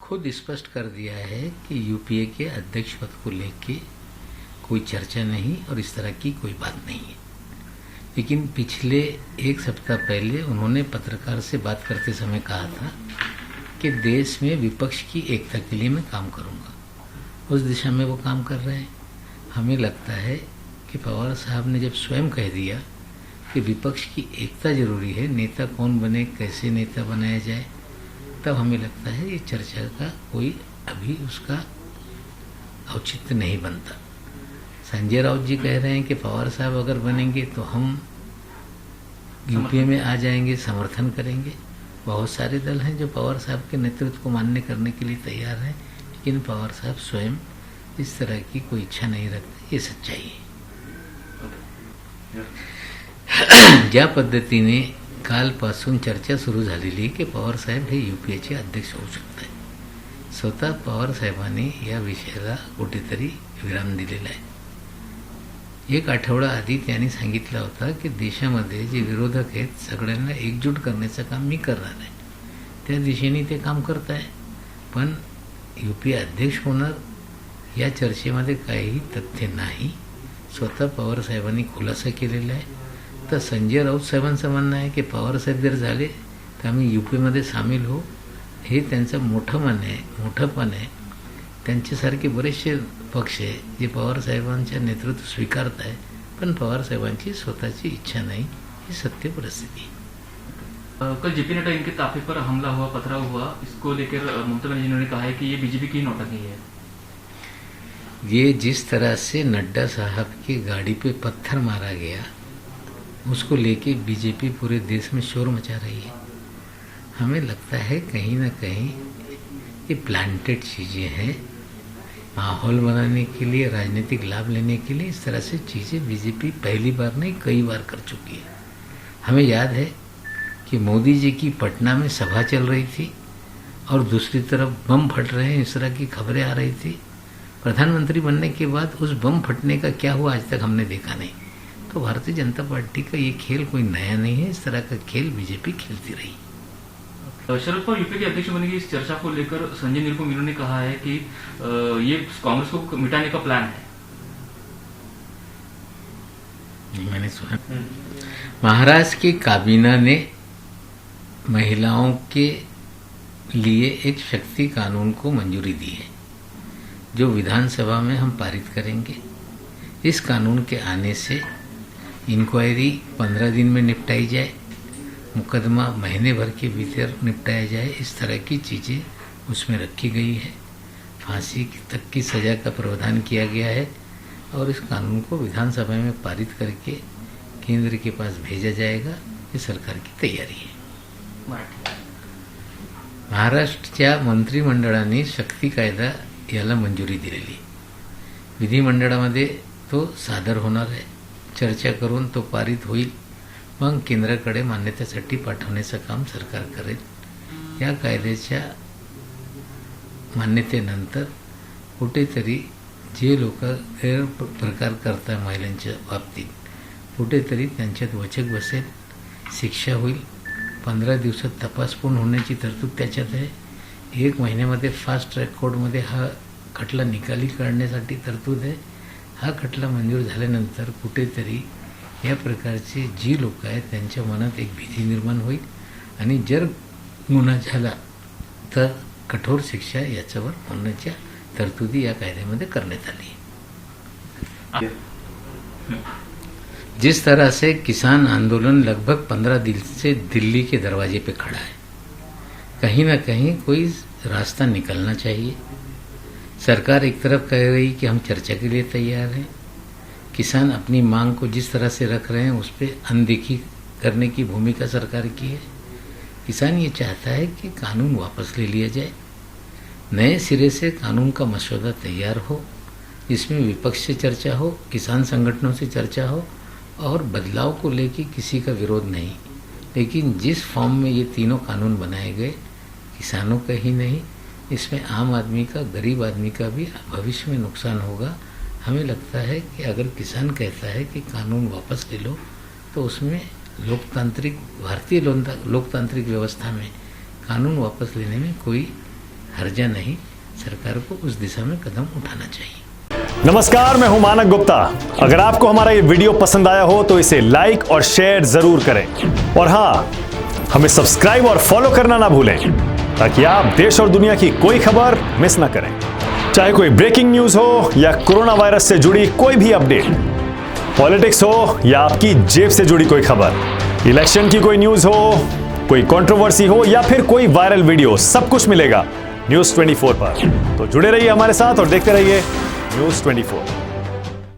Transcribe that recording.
खुद स्पष्ट कर दिया है कि यूपीए के अध्यक्ष पद को लेके कोई चर्चा नहीं और इस तरह की कोई बात नहीं है। लेकिन पिछले एक सप्ताह पहले उन्होंने पत्रकार से बात करते समय कहा था कि देश में विपक्ष की एकता के लिए मैं काम करूंगा। उस दिशा में वो काम कर रहे हैं। हमें लगता है कि पवार साहब ने जब स्वयं कह दिया कि विपक्ष की एकता जरूरी है, नेता कौन बने, कैसे नेता बनाया जाए, तब हमें लगता है ये चर्चा का कोई अभी उसका औचित्य नहीं बनता। संजय राउत जी कह रहे हैं कि पवार साहब अगर बनेंगे तो हम यूपीए में आ जाएंगे, समर्थन करेंगे। बहुत सारे दल हैं जो पवार साहब के नेतृत्व को मान्य करने के लिए तैयार हैं, लेकिन पवार साहब स्वयं इस तरह की कोई इच्छा नहीं रखते। ये सच्चाई है। ज्या पद्धतीने कालपासून चर्चा सुरू झालेली आहे की पवार साहेब हे यूपीएचे अध्यक्ष होऊ शकत आहेत, स्वतः पवार साहेबांनी या विषयाला कुठेतरी विराम दिलेला आहे। एक आठवडा आधी त्यांनी सांगितलं होता की देशामध्ये जे विरोधक आहेत सगळ्यांना एकजूट करण्याचं काम मी करणार आहे। त्या दिशेने ते काम करत आहे, पण यूपीए अध्यक्ष होणार या चर्चेमध्ये काहीही तथ्य नाही। स्वतः पवार साहेबांनी खुलासा केलेला आहे। तर संजय राऊत साहेबांचं म्हणणं आहे की पवार साहेब जर झाले तर आम्ही यूपीमध्ये सामील हो, हे त्यांचं मोठंपण आहे। त्यांच्यासारखे बरेचसे पक्ष आहे जे पवार साहेबांच्या नेतृत्व स्वीकारत आहे, पण पवार साहेबांची स्वतःची इच्छा नाही, ही सत्य परिस्थिति है। कल जेपी नड्डा इनके ताफे पर हमला हुआ, पथराव हुआ, इसको लेकर ममता बनर्जी ने कहा है कि ये बीजेपी की नौटंकी है। ये जिस तरह से नड्डा साहब की गाड़ी पे पत्थर मारा गया, उसको लेके बीजेपी पूरे देश में शोर मचा रही है। हमें लगता है कहीं ना कहीं ये प्लांटेड चीज़ें हैं, माहौल बनाने के लिए, राजनीतिक लाभ लेने के लिए। इस तरह से चीज़ें बीजेपी पहली बार नहीं कई बार कर चुकी है। हमें याद है कि मोदी जी की पटना में सभा चल रही थी और दूसरी तरफ बम फट रहे हैं, इस तरह की खबरें आ रही थी। प्रधानमंत्री बनने के बाद उस बम फटने का क्या हुआ आज तक हमने देखा नहीं। तो भारतीय जनता पार्टी का ये खेल कोई नया नहीं है, इस तरह का खेल बीजेपी खेलती रही। शरद पवार यूपीए के अध्यक्ष बनेंगे, इस चर्चा को लेकर संजय निरुपम मीनू ने कहा है कि ये कांग्रेस को मिटाने का प्लान है। मैंने सुना महाराष्ट्र की काबीना ने महिलाओं के लिए एक शक्ति कानून को मंजूरी दी है, जो विधानसभा में हम पारित करेंगे। इस कानून के आने से इंक्वायरी 15 दिन में निपटाई जाए, मुकदमा महीने भर के भीतर निपटाया जाए, इस तरह की चीज़ें उसमें रखी गई है। फांसी तक की सज़ा का प्रावधान किया गया है और इस कानून को विधानसभा में पारित करके केंद्र के पास भेजा जाएगा। ये सरकार की तैयारी है। महाराष्ट्रच्या मंत्रिमंडळाने शक्ती कायदा याला मंजुरी दिलेली। विधिमंडळामध्ये तो सादर होणार आहे, चर्चा करून तो पारित होईल, मग केंद्राकडे मान्यतेसाठी पाठवण्याचं काम सरकार करेल। या कायद्याच्या मान्यतेनंतर कुठेतरी जे लोक गैरप्रकार करतात महिलांच्या बाबतीत, कुठेतरी त्यांच्यात वचक बसेल, शिक्षा होईल। 15 दिवसात तपास पूर्ण होण्याची तरतूद त्याच्यात आहे। 1 महिन्यामध्ये फास्ट ट्रॅक कोर्टमध्ये हा खटला निकाली काढण्यासाठी तरतूद आहे। हा खटला मंजूर झाल्यानंतर कुठेतरी या प्रकारचे जी लोक आहेत त्यांच्या मनात एक भीती निर्माण होईल आणि जर गुन्हा झाला तर कठोर शिक्षा याच्यावर होण्याच्या तरतुदी या कायद्यामध्ये करण्यात आली है। जिस तरह से किसान आंदोलन लगभग 15 दिन से दिल्ली के दरवाजे पे खड़ा है, कहीं ना कहीं कोई रास्ता निकलना चाहिए। सरकार एक तरफ कह रही कि हम चर्चा के लिए तैयार हैं, किसान अपनी मांग को जिस तरह से रख रहे हैं उस पर अनदेखी करने की भूमिका सरकार की है। किसान ये चाहता है कि कानून वापस ले लिया जाए, नए सिरे से कानून का मसौदा तैयार हो, जिसमें विपक्ष से चर्चा हो, किसान संगठनों से चर्चा हो और बदलाव को लेके किसी का विरोध नहीं। लेकिन जिस फॉर्म में ये तीनों कानून बनाए गए, किसानों का ही नहीं, इसमें आम आदमी का, गरीब आदमी का भी भविष्य में नुकसान होगा। हमें लगता है कि अगर किसान कहता है कि कानून वापस ले लो, तो उसमें भारतीय लोकतांत्रिक व्यवस्था में कानून वापस लेने में कोई हर्जा नहीं, सरकार को उस दिशा में कदम उठाना चाहिए। नमस्कार, मैं हूं मानक गुप्ता। अगर आपको हमारा ये वीडियो पसंद आया हो तो इसे लाइक और शेयर जरूर करें, और हाँ, हमें सब्सक्राइब और फॉलो करना ना भूलें ताकि आप देश और दुनिया की कोई खबर मिस ना करें। चाहे कोई ब्रेकिंग न्यूज हो या कोरोना वायरस से जुड़ी कोई भी अपडेट, पॉलिटिक्स हो या आपकी जेब से जुड़ी कोई खबर, इलेक्शन की कोई न्यूज हो, कोई कंट्रोवर्सी हो या फिर कोई वायरल वीडियो, सब कुछ मिलेगा न्यूज़ 24 पर। तो जुड़े रहिए हमारे साथ और देखते रहिए न्यूज़ 24।